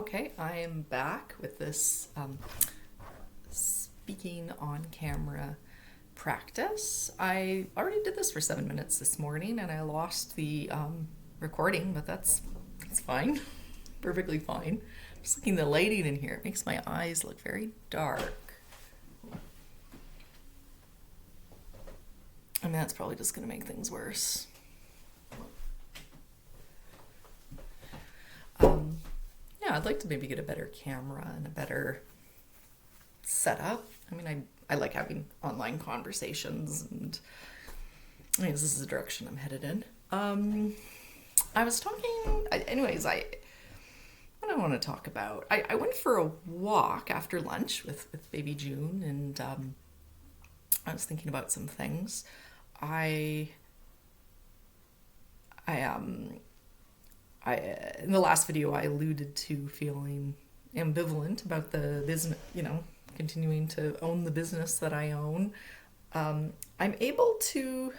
Okay, I am back with this speaking on camera practice. I already did this for 7 minutes this morning and I lost the recording, but that's fine. Perfectly fine. Just looking at the lighting in here, it makes my eyes look very dark. I mean, that's probably just going to make things worse. Yeah, I'd like to maybe get a better camera and a better setup. I mean, I like having online conversations, and I mean, this is the direction I'm headed in. I was talking, anyways, what I want to talk about. I went for a walk after lunch with baby June, and I was thinking about some things. In the last video, I alluded to feeling ambivalent about the business, continuing to own the business that I own. I'm able to,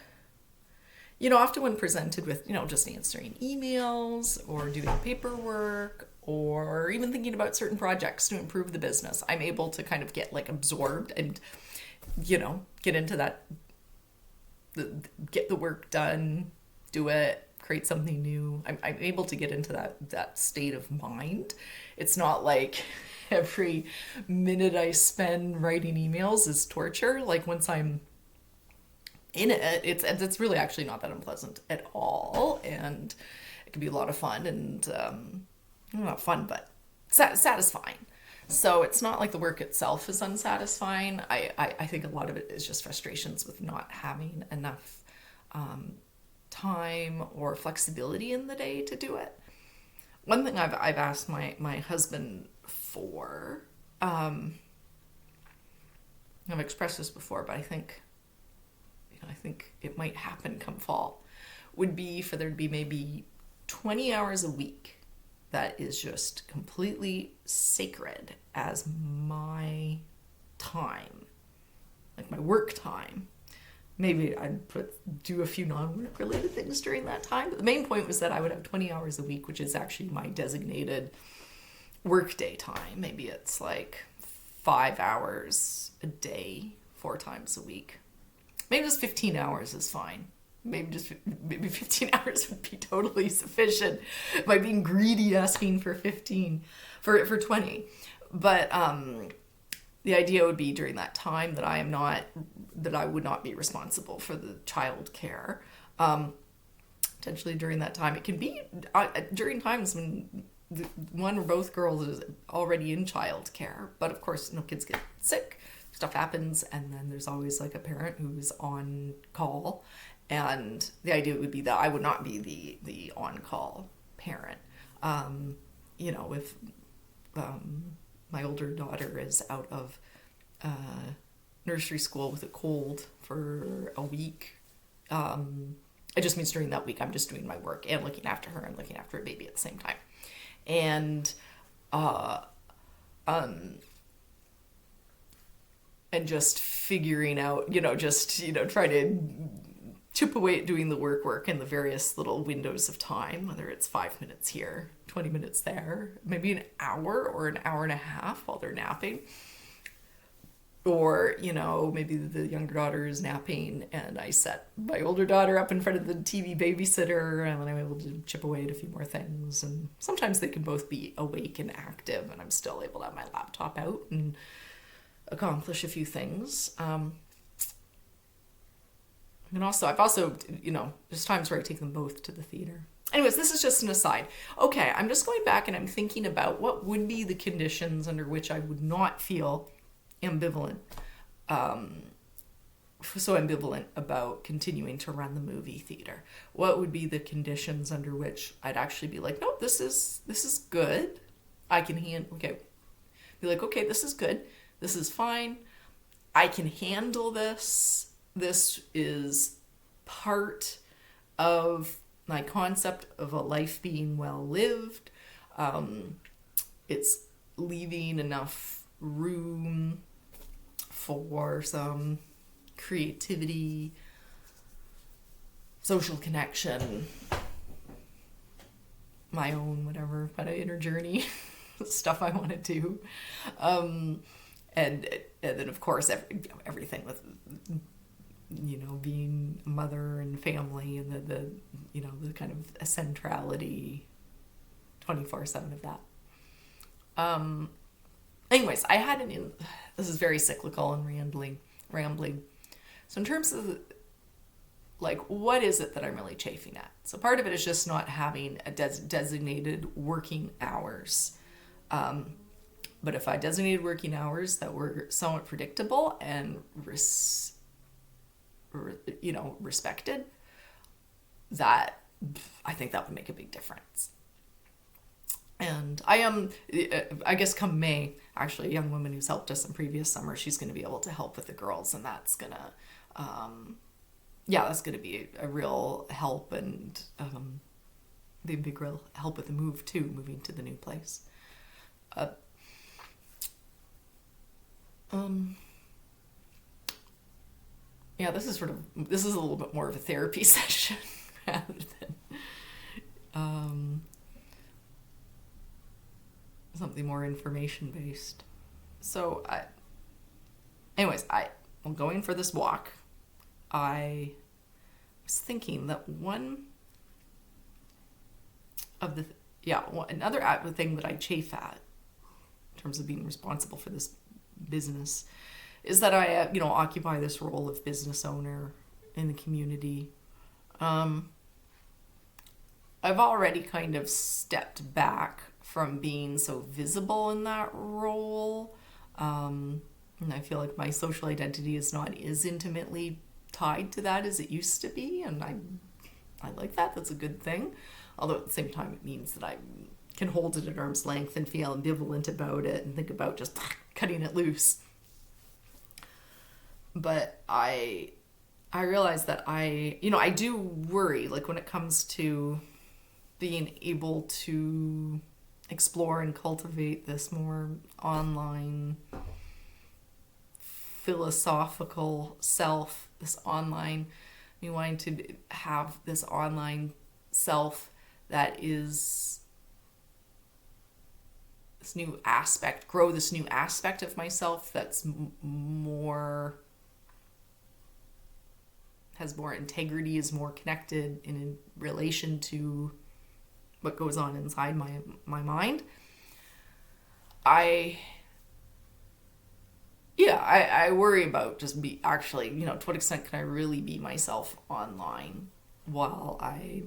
often when presented with, just answering emails or doing paperwork or even thinking about certain projects to improve the business, I'm able to kind of get absorbed and, get into that, get the work done, do it, create something new. I'm able to get into that state of mind. It's not like every minute I spend writing emails is torture. Like once I'm in it, it's really actually not that unpleasant at all, and it can be a lot of fun and not fun, but satisfying. So it's not like the work itself is unsatisfying. I think a lot of it is just frustrations with not having enough time or flexibility in the day to do it. One thing I've asked my husband for, I've expressed this before, but I think it might happen come fall, would be for there to be maybe 20 hours a week that is just completely sacred as my time, like my work time. Maybe I'd do a few non-work related things during that time. But the main point was that I would have 20 hours a week, which is actually my designated workday time. Maybe it's like 5 hours a day, 4 times a week. Maybe just 15 hours is fine. Maybe 15 hours would be totally sufficient. Am I being greedy asking for for 20? But the idea would be during that time that I would not be responsible for the child care. Potentially during that time, it can be during times when one or both girls is already in child care. But of course, kids get sick, stuff happens, and then there's always like a parent who's on call. And the idea would be that I would not be the on-call parent. If my older daughter is out of nursery school with a cold for a week, it just means during that week I'm just doing my work and looking after her and looking after a baby at the same time. And just figuring out, try to chip away at doing the work in the various little windows of time, whether it's 5 minutes here, 20 minutes there, maybe an hour or an hour and a half while they're napping. Or, maybe the younger daughter is napping and I set my older daughter up in front of the TV babysitter and then I'm able to chip away at a few more things. And sometimes they can both be awake and active and I'm still able to have my laptop out and accomplish a few things. And I've also, there's times where I take them both to the theater. Anyways, this is just an aside. Okay, I'm just going back and I'm thinking about what would be the conditions under which I would not feel ambivalent, so ambivalent about continuing to run the movie theater. What would be the conditions under which I'd actually be like, no, this is good. I can be like, okay, this is good. This is fine. I can handle this. This is part of my concept of a life being well lived. It's leaving enough room for some creativity, social connection, my own whatever kind of inner journey stuff I want to do. And then of course everything with being a mother and family, and the kind of centrality 24/7 of that. Anyways, I had this is very cyclical and rambling. So in terms of like, what is it that I'm really chafing at? So part of it is just not having a designated working hours. But if I designated working hours that were somewhat predictable and respected, that I think that would make a big difference. And I guess come May, actually a young woman who's helped us in previous summer, she's going to be able to help with the girls, and that's going to, that's going to be a real help, and be a big real help with the move too, moving to the new place. This is a little bit more of a therapy session rather than something more information based. So I'm going for this walk. I was thinking that another thing that I chafe at in terms of being responsible for this business is that I occupy this role of business owner in the community. I've already kind of stepped back from being so visible in that role. And I feel like my social identity is not as intimately tied to that as it used to be. And I like that. That's a good thing. Although at the same time, it means that I can hold it at arm's length and feel ambivalent about it and think about just cutting it loose. But I realize that I do worry, like when it comes to being able to explore and cultivate this more online philosophical self, me wanting to have this online self that is this new aspect, grow this new aspect of myself that's has more integrity, is more connected in relation to what goes on inside my mind. I worry about just to what extent can I really be myself online while I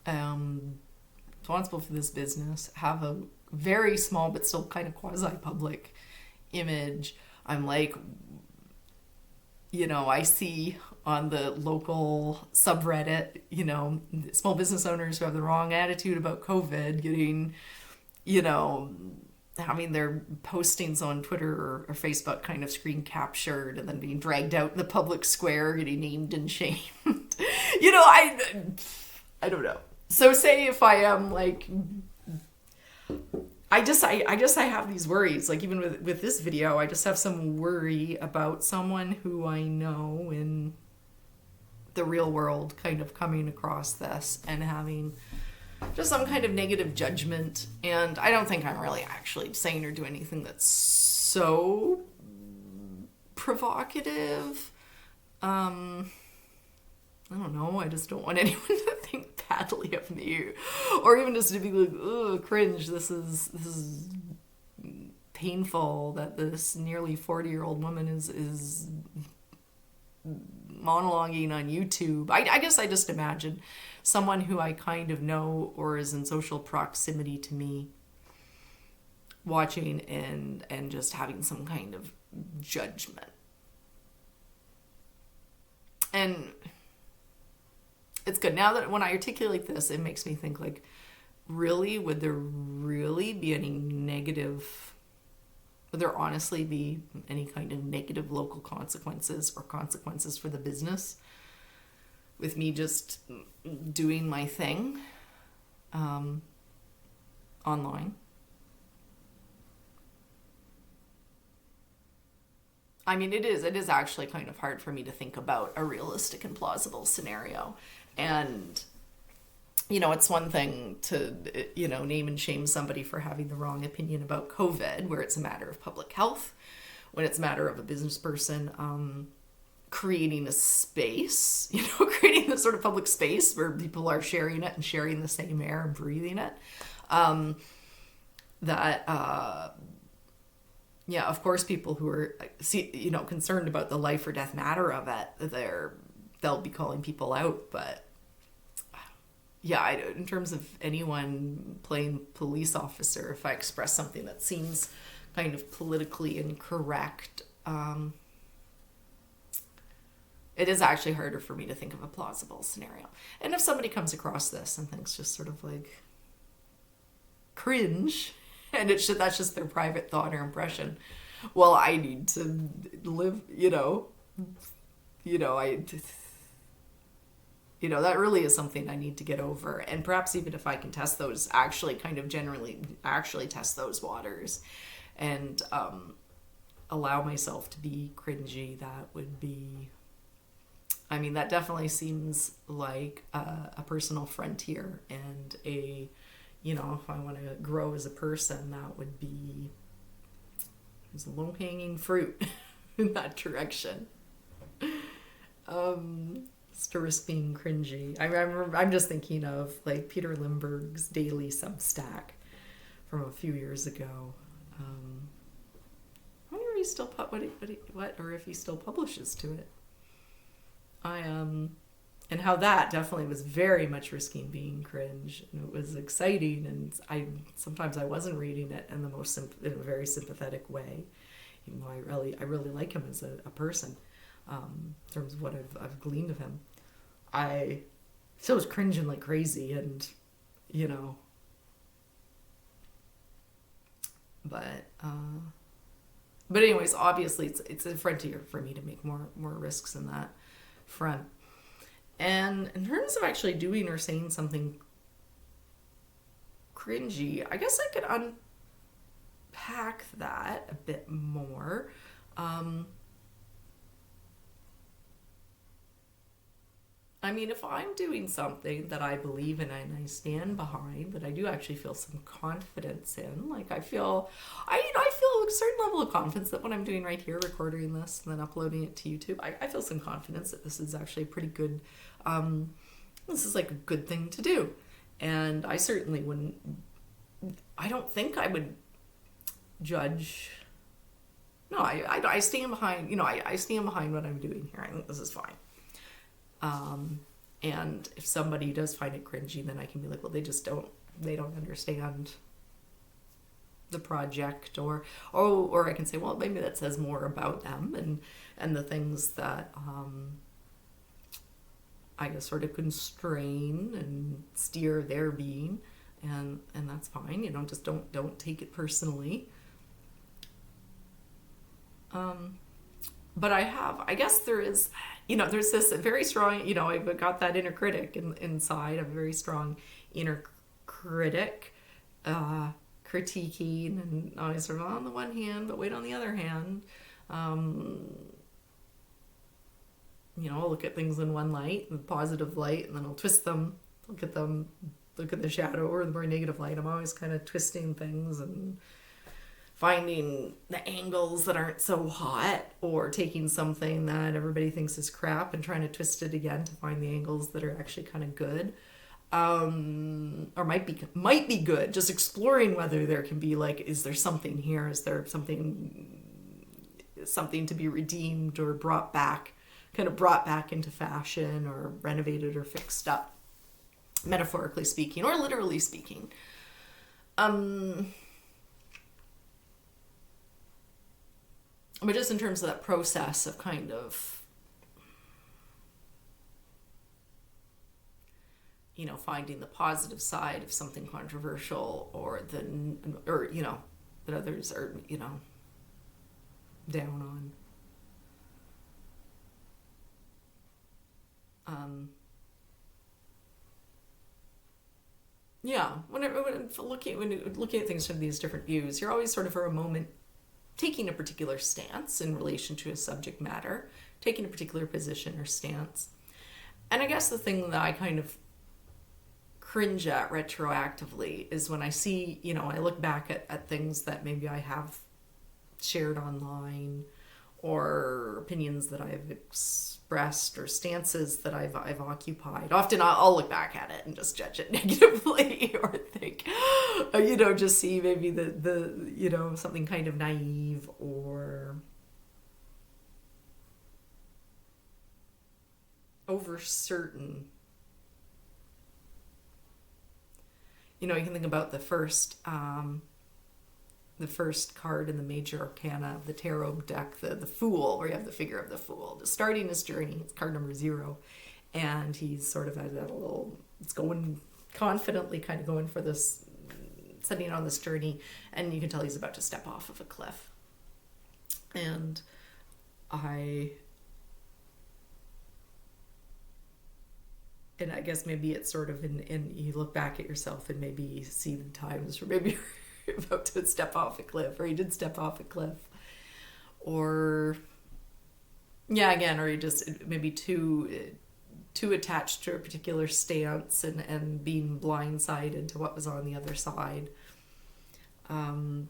am responsible for this business, have a very small but still kind of quasi-public image. I'm like, I see on the local subreddit, small business owners who have the wrong attitude about COVID getting, having their postings on Twitter or Facebook kind of screen captured and then being dragged out in the public square, getting named and shamed. I don't know. So say if I am like, I have these worries, like even with this video, I just have some worry about someone who I know in the real world kind of coming across this and having just some kind of negative judgment. And I don't think I'm really actually saying or doing anything that's so provocative. I don't know. I just don't want anyone to think badly of me, or even just to be like, "Oh, cringe! This is painful that this nearly 40-year-old woman is monologuing on YouTube." I guess I just imagine someone who I kind of know or is in social proximity to me watching and just having some kind of judgment. And it's good. Now that when I articulate this, it makes me think like, really, would there really be any negative, would there honestly be any kind of negative local consequences or consequences for the business with me just doing my thing online? I mean, it is actually kind of hard for me to think about a realistic and plausible scenario. And it's one thing to, name and shame somebody for having the wrong opinion about COVID, where it's a matter of public health, when it's a matter of a business person creating a space, creating this sort of public space where people are sharing it and sharing the same air and breathing it. Yeah, of course, people who are, concerned about the life or death matter of it, they'll be calling people out. But yeah, in terms of anyone playing police officer, if I express something that seems kind of politically incorrect, it is actually harder for me to think of a plausible scenario. And if somebody comes across this and thinks just sort of like cringe, and that's just their private thought or impression, well, I need to live, that really is something I need to get over. And perhaps even if I can test those, actually kind of generally actually test those waters and allow myself to be cringy, that would be, that definitely seems like a personal frontier and if I want to grow as a person, that would be low-hanging fruit in that direction. To risk being cringy. I'm just thinking of like Peter Lindbergh's daily Substack from a few years ago. I wonder if he still or if he still publishes to it. And how that definitely was very much risking being cringe, and it was exciting. And sometimes I wasn't reading it in in a very sympathetic way, even though I really like him as a person. In terms of what I've gleaned of him, I still was cringing like crazy, and but anyways, obviously it's a frontier for me to make more risks in that front. And in terms of actually doing or saying something cringy, I guess I could unpack that a bit more. If I'm doing something that I believe in and I stand behind, that I do actually feel some confidence in, like I feel a certain level of confidence that what I'm doing right here, recording this and then uploading it to YouTube, I feel some confidence that this is actually a pretty good, this is like a good thing to do. And I certainly I don't think I would judge. No, I stand behind, I stand behind what I'm doing here. I think this is fine. And if somebody does find it cringy, then I can be like, well, they don't understand the project, or I can say, well, maybe that says more about them and the things that, I guess sort of constrain and steer their being, and that's fine. Just don't take it personally. But I guess there is, there's this very strong, I've got that inner critic inside, a very strong inner critic, critiquing, and always sort of on the one hand, but wait on the other hand. I'll look at things in one light, in positive light, and then I'll twist them, look at the shadow or the more negative light. I'm always kind of twisting things and finding the angles that aren't so hot, or taking something that everybody thinks is crap and trying to twist it again to find the angles that are actually kind of good, or might be good. Just exploring whether there can be is there something here? Is there something to be redeemed or brought back into fashion, or renovated or fixed up, metaphorically speaking or literally speaking. But just in terms of that process of kind of, finding the positive side of something controversial, or that others are, down on. When looking at things from these different views, you're always sort of for a moment taking a particular stance in relation to a subject matter, taking a particular position or stance. And I guess the thing that I kind of cringe at retroactively is when I see, I look back at things that maybe I have shared online, or opinions that I've expressed, or stances that I've occupied. Often I'll look back at it and just judge it negatively, or think, just see maybe the something kind of naive or over certain. You can think about the first card in the major arcana of the tarot deck, the Fool, where you have the figure of the Fool just starting his journey. It's card number 0, and he's sort of at a little, it's going confidently, kind of going for this, setting on this journey, and you can tell he's about to step off of a cliff. And I guess maybe it's sort of in you look back at yourself and maybe you see the times where maybe you're about to step off a cliff, or you did step off a cliff, or or you just maybe too attached to a particular stance and being blindsided to what was on the other side. The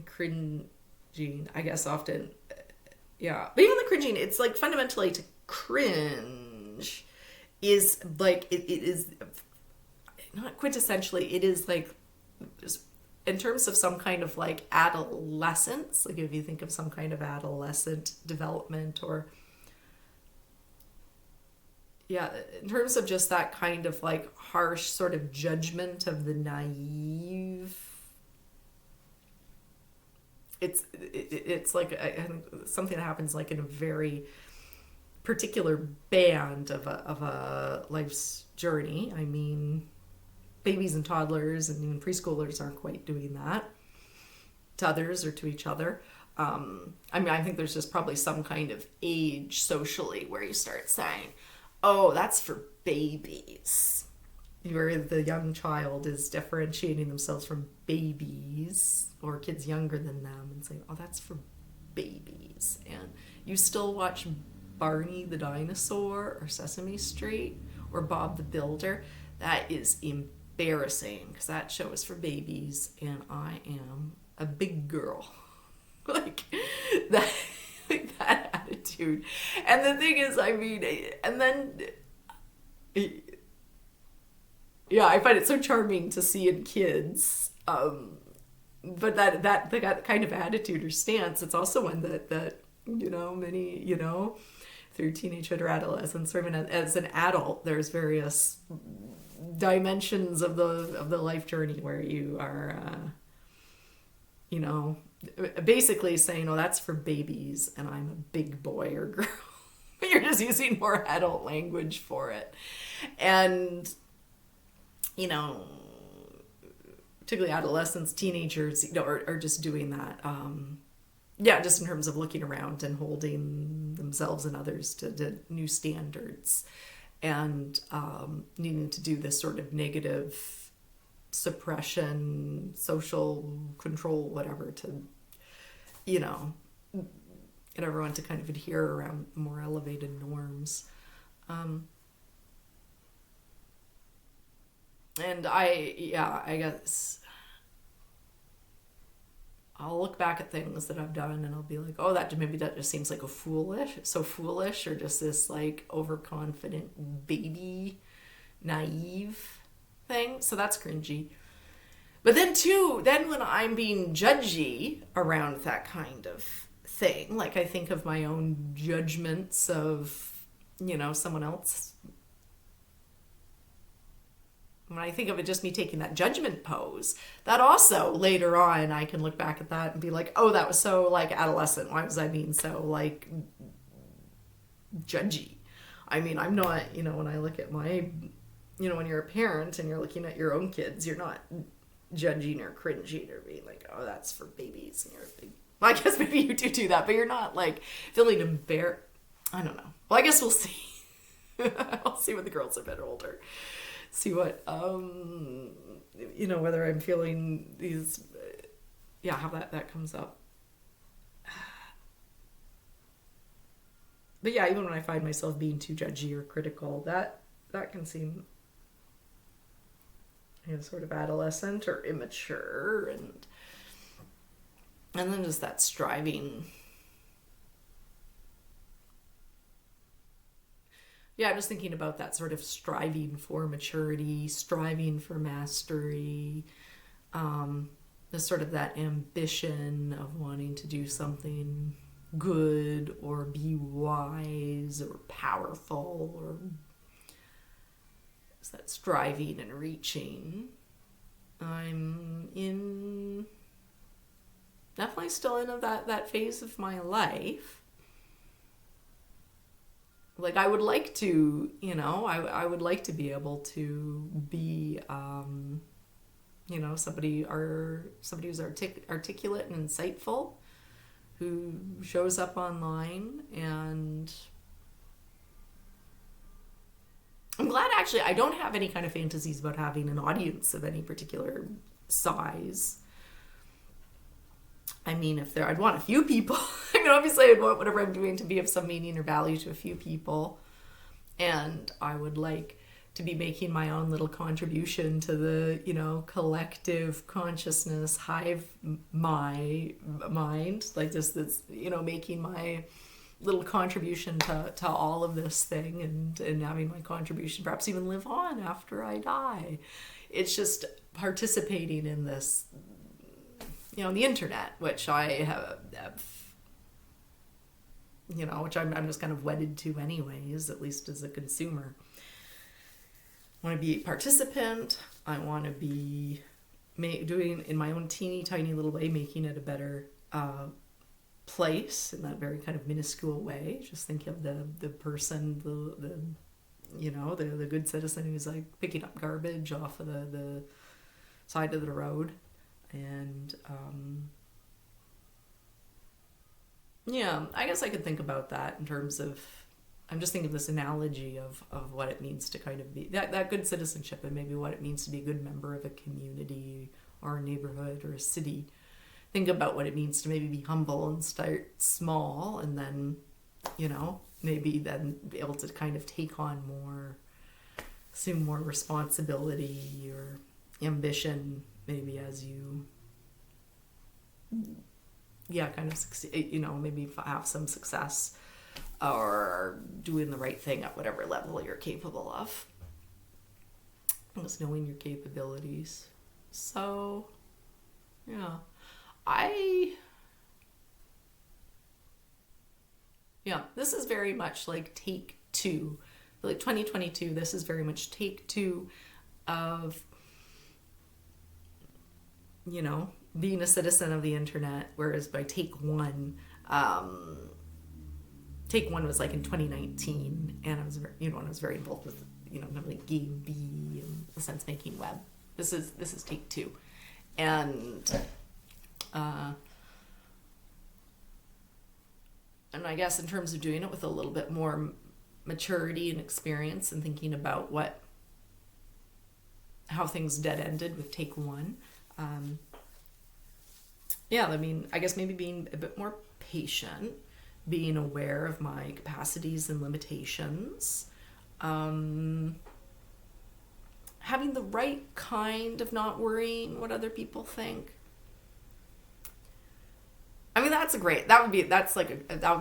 cringing, I guess, often, but even the cringing, it's like fundamentally to cringe is like it is not quintessentially, it is like, in terms of some kind of like adolescence, like if you think of some kind of adolescent development, or in terms of just that kind of like harsh sort of judgment of the naive, it's like I think something that happens like in a very particular band of a life's journey. I mean, babies and toddlers and even preschoolers aren't quite doing that to others or to each other. I think there's just probably some kind of age socially where you start saying, oh, that's for babies, where the young child is differentiating themselves from babies or kids younger than them and saying, oh, that's for babies. And you still watch Barney the Dinosaur or Sesame Street or Bob the Builder. That is embarrassing, because that show is for babies and I am a big girl. like that attitude. And the thing is, and then I find it so charming to see in kids, but that kind of attitude or stance, it's also one that many, through teenagehood or adolescence, or even as an adult, there's various dimensions of the life journey where you are basically saying, oh, that's for babies and I'm a big boy or girl. You're just using more adult language for it. And particularly adolescents, teenagers, are just doing that. Just in terms of looking around and holding themselves and others to new standards, and needing to do this sort of negative suppression, social control, whatever, to, get everyone to kind of adhere around more elevated norms. And I guess I'll look back at things that I've done and I'll be like, oh, that just seems like so foolish, or just this like overconfident baby, naive thing. So that's cringy. But then when I'm being judgy around that kind of thing, like I think of my own judgments of, someone else. When I think of it just me taking that judgment pose, that also later on I can look back at that and be like, oh, that was so like adolescent. Why was I being so like judgy? I'm not, when I look at my, when you're a parent and you're looking at your own kids, you're not judging or cringing or being like, oh, that's for babies. And you're a big, well, I guess maybe you do that, but you're not like feeling embarrassed. I don't know. Well, I guess we'll see. I'll see when the girls are a bit older. See what, whether I'm feeling these, how that comes up. But even when I find myself being too judgy or critical, that that can seem, sort of adolescent or immature, and then just that striving. Yeah, I'm just thinking about that sort of striving for maturity, striving for mastery, the sort of that ambition of wanting to do something good or be wise or powerful, or it's that striving and reaching. I'm in definitely still in that phase of my life. Like I would like to, I would like to be able to be, somebody who's articulate and insightful, who shows up online. And I'm glad actually I don't have any kind of fantasies about having an audience of any particular size. I mean, I'd want a few people. I mean, obviously I'd want whatever I'm doing to be of some meaning or value to a few people. And I would like to be making my own little contribution to the, collective consciousness, hive mind, like this, making my little contribution to all of this thing, and having my contribution perhaps even live on after I die. It's just participating in this, the internet, which I have which I'm just kind of wedded to anyways, at least as a consumer. I want to be a participant. I want to be doing in my own teeny tiny little way, making it a better place in that very kind of minuscule way. Just think of the person, the good citizen who's like picking up garbage off of the side of the road. And I guess I could think about that in terms of, I'm just thinking of this analogy of what it means to kind of be that good citizenship, and maybe what it means to be a good member of a community or a neighborhood or a city. Think about what it means to maybe be humble and start small, and then, maybe then be able to kind of take on assume more responsibility or ambition, maybe as you kind of succeed, maybe have some success or doing the right thing at whatever level you're capable of. Just knowing your capabilities. So, this is very much like take two. Like 2022, this is very much take two of, being a citizen of the internet, whereas by take one was like in 2019, and I was very involved with kind of like Game Bee and the sense making web. This is take two, and I guess in terms of doing it with a little bit more maturity and experience, and thinking about how things dead ended with take one. I guess maybe being a bit more patient, being aware of my capacities and limitations, having the right kind of not worrying what other people think. I mean, that would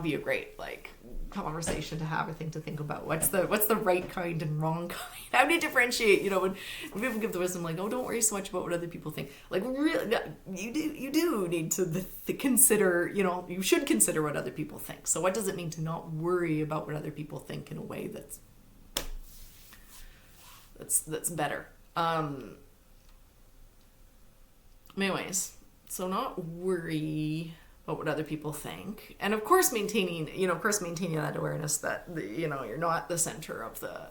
be a great like conversation to have, I think, to think about what's the right kind and wrong kind. How do you differentiate, when people give the wisdom like, oh, don't worry so much about what other people think. Like, really, you do need to consider, you should consider what other people think. So what does it mean to not worry about what other people think in a way that's better? Anyways, so not worry about what other people think, and of course maintaining that awareness that you're not the center of the,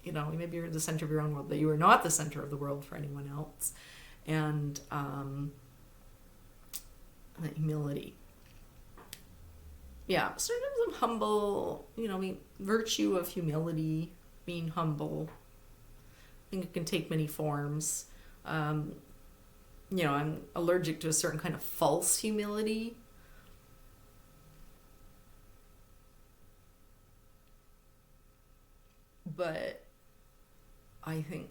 maybe you're the center of your own world, but you are not the center of the world for anyone else, and that humility. Yeah, so in terms of humble, virtue of humility, being humble, I think it can take many forms. I'm allergic to a certain kind of false humility. But I think,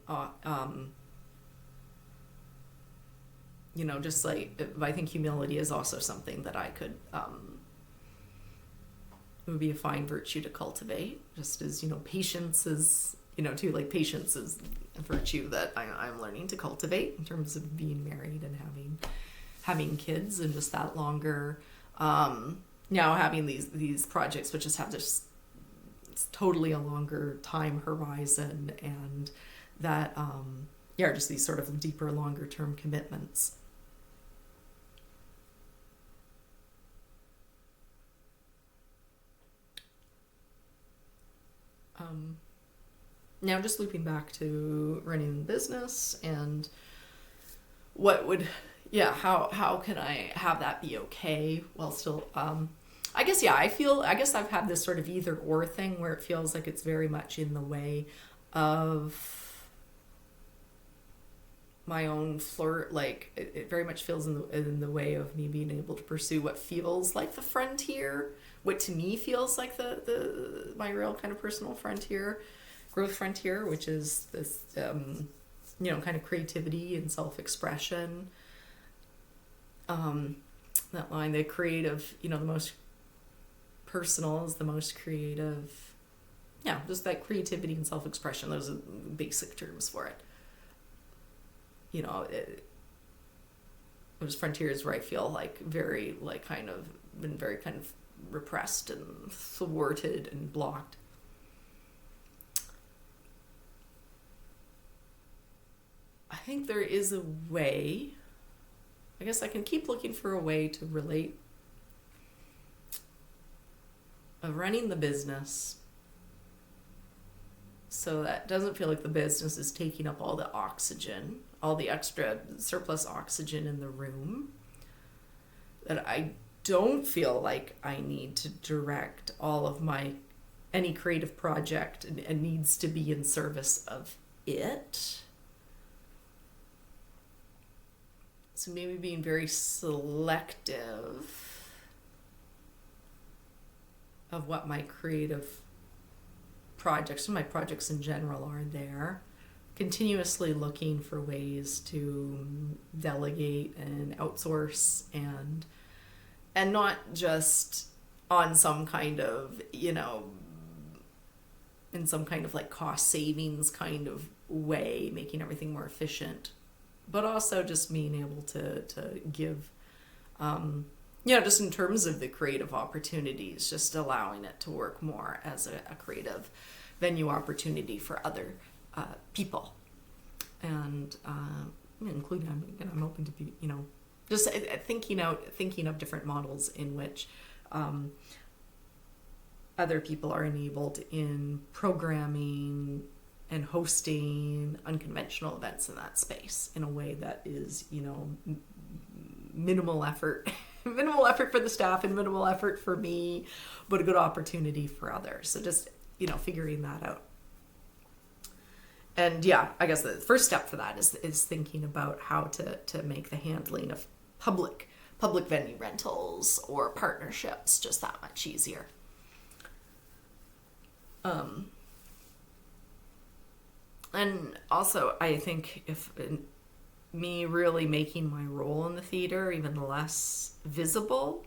just like, I think humility is also something that I could, it would be a fine virtue to cultivate, just as, patience is, too, like patience is a virtue that I'm learning to cultivate in terms of being married and having kids, and just that longer, now having these projects which just have this, it's totally a longer time horizon, and that, yeah, just these sort of deeper, longer term commitments. Now just looping back to running the business, and what would, yeah, how can I have that be okay while still, I guess, yeah, I guess I've had this sort of either or thing where it feels like it's very much in the way of my own flirt, like it very much feels in the way of me being able to pursue what feels like the frontier, what to me feels like the my real kind of personal frontier, growth frontier, which is this, kind of creativity and self-expression. That line, the creative, the most personal is the most creative. Yeah, just that creativity and self-expression, those are basic terms for it. Those frontiers where I feel like very, like, kind of been very kind of repressed and thwarted and blocked. I think there is a way. I guess I can keep looking for a way to relate of running the business so that it doesn't feel like the business is taking up all the oxygen, all the extra surplus oxygen in the room. That I don't feel like I need to direct all of any creative project and needs to be in service of it. So maybe being very selective of what my creative projects and my projects in general are there. Continuously looking for ways to delegate and outsource, and not just on some kind of, in some kind of like cost savings kind of way, making everything more efficient, but also just being able to give, just in terms of the creative opportunities, just allowing it to work more as a creative venue opportunity for other people, and including, I'm open to be, just thinking of different models in which other people are enabled in programming and hosting unconventional events in that space in a way that is, minimal effort minimal effort for the staff and minimal effort for me, but a good opportunity for others. So just, figuring that out. And yeah, I guess the first step for that is thinking about how to make the handling of public venue rentals or partnerships just that much easier. And also, I think if me really making my role in the theater even less visible,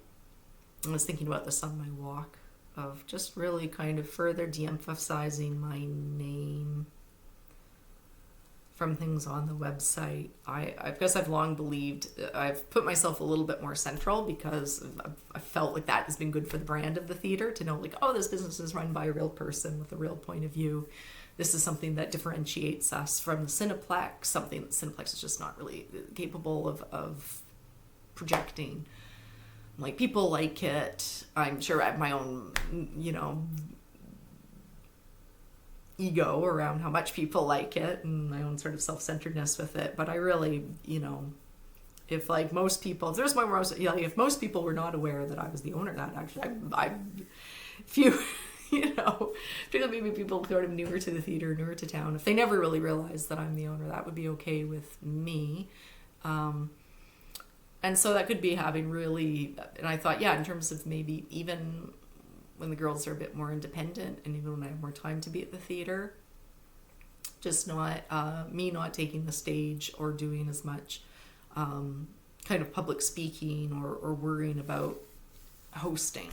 I was thinking about this on my walk, of just really kind of further de-emphasizing my name from things on the website. I guess I've long believed, I've put myself a little bit more central because I felt like that has been good for the brand of the theater, to know like, oh, this business is run by a real person with a real point of view. This is something that differentiates us from the Cineplex, something that Cineplex is just not really capable of projecting. Like, people like it. I'm sure I have my own, ego around how much people like it, and my own sort of self-centeredness with it. But I really, if like most people, if there's my most, if most people were not aware that I was the owner, that actually, I few, particularly maybe people sort of newer to the theater, newer to town, if they never really realized that I'm the owner, that would be okay with me. And so that could be having really, and I thought, in terms of maybe even when the girls are a bit more independent, and even when I have more time to be at the theater, just not me not taking the stage or doing as much kind of public speaking or worrying about hosting.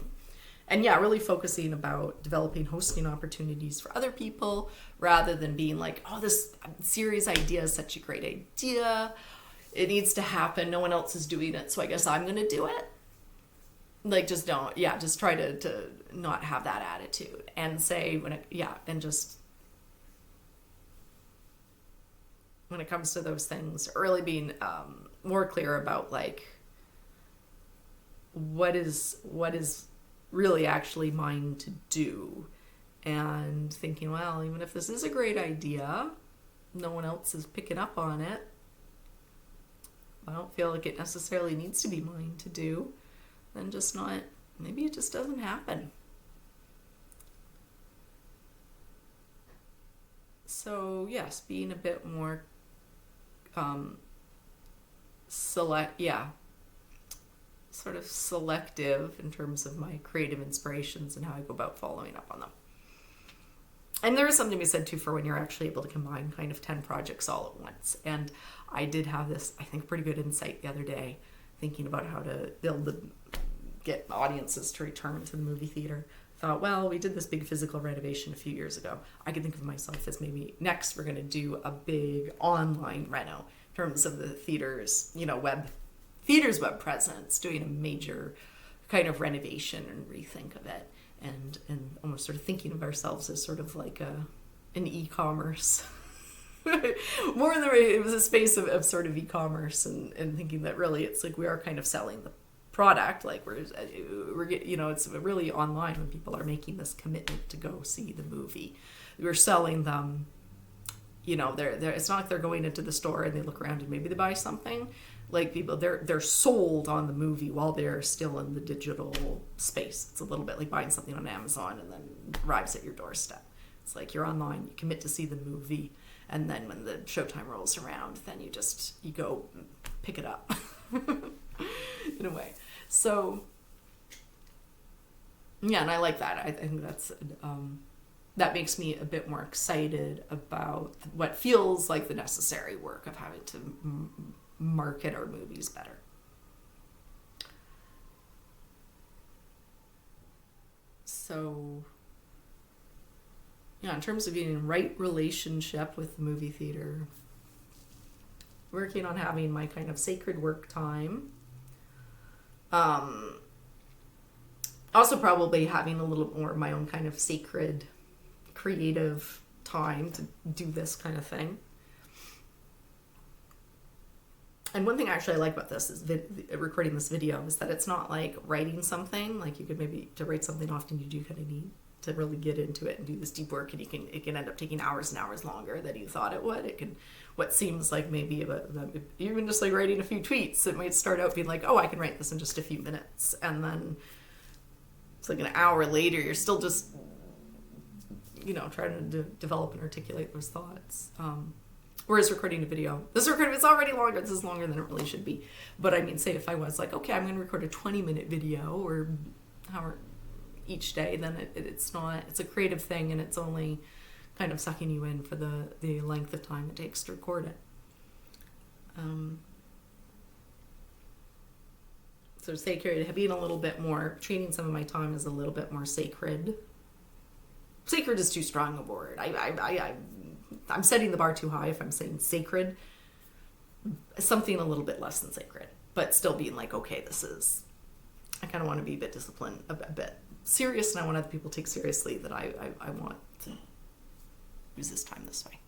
And yeah, really focusing about developing hosting opportunities for other people rather than being like, oh, this series idea is such a great idea. It needs to happen. No one else is doing it, so I guess I'm going to do it. Like, just don't, just try to not have that attitude and say, and just when it comes to those things, really being more clear about like, what is really actually mine to do, and thinking, well, even if this is a great idea, no one else is picking up on it. I don't feel like it necessarily needs to be mine to do, then just not, maybe it just doesn't happen. So yes, being a bit more sort of selective in terms of my creative inspirations and how I go about following up on them. And there is something to be said too for when you're actually able to combine kind of 10 projects all at once. And I did have this, I think, pretty good insight the other day, thinking about how to get audiences to return to the movie theater. Thought, well, we did this big physical renovation a few years ago. I could think of myself as maybe next we're going to do a big online reno in terms of the theater's, theater's web presence, doing a major kind of renovation and rethink of it, and almost sort of thinking of ourselves as sort of like an e-commerce. More in the way, it was a space of sort of e-commerce and thinking that really it's like we are kind of selling the product, like we're it's really online when people are making this commitment to go see the movie. We're selling them, they're it's not like they're going into the store and they look around and maybe they buy something. Like people, they're sold on the movie while they're still in the digital space. It's a little bit like buying something on Amazon and then it arrives at your doorstep. It's like you're online, you commit to see the movie, and then when the showtime rolls around, then you go pick it up in a way. So yeah, and I like that. I think that's that makes me a bit more excited about what feels like the necessary work of having to market our movies better. So in terms of being in right relationship with the movie theater, working on having my kind of sacred work time. Also probably having a little more of my own kind of sacred creative time to do this kind of thing. And one thing actually I like about this is recording this video is that it's not like writing something. Like you could maybe, to write something often you do kind of need to really get into it and do this deep work, and it can end up taking hours and hours longer than you thought it would. It can, what seems like maybe even just like writing a few tweets, it might start out being like, oh, I can write this in just a few minutes, and then it's like an hour later you're still just trying to develop and articulate those thoughts. Whereas recording a video, it's already longer. This is longer than it really should be. But I mean, say if I was like, okay, I'm going to record a 20-minute video or however each day, then it's a creative thing, and it's only kind of sucking you in for the length of time it takes to record it. So sacred, being a little bit more, treating some of my time as a little bit more sacred. Sacred is too strong a word. I'm setting the bar too high if I'm saying sacred. Something a little bit less than sacred, but still being like, okay, I kind of want to be a bit disciplined, a bit serious, and I want other people to take seriously that I want to use this time this way.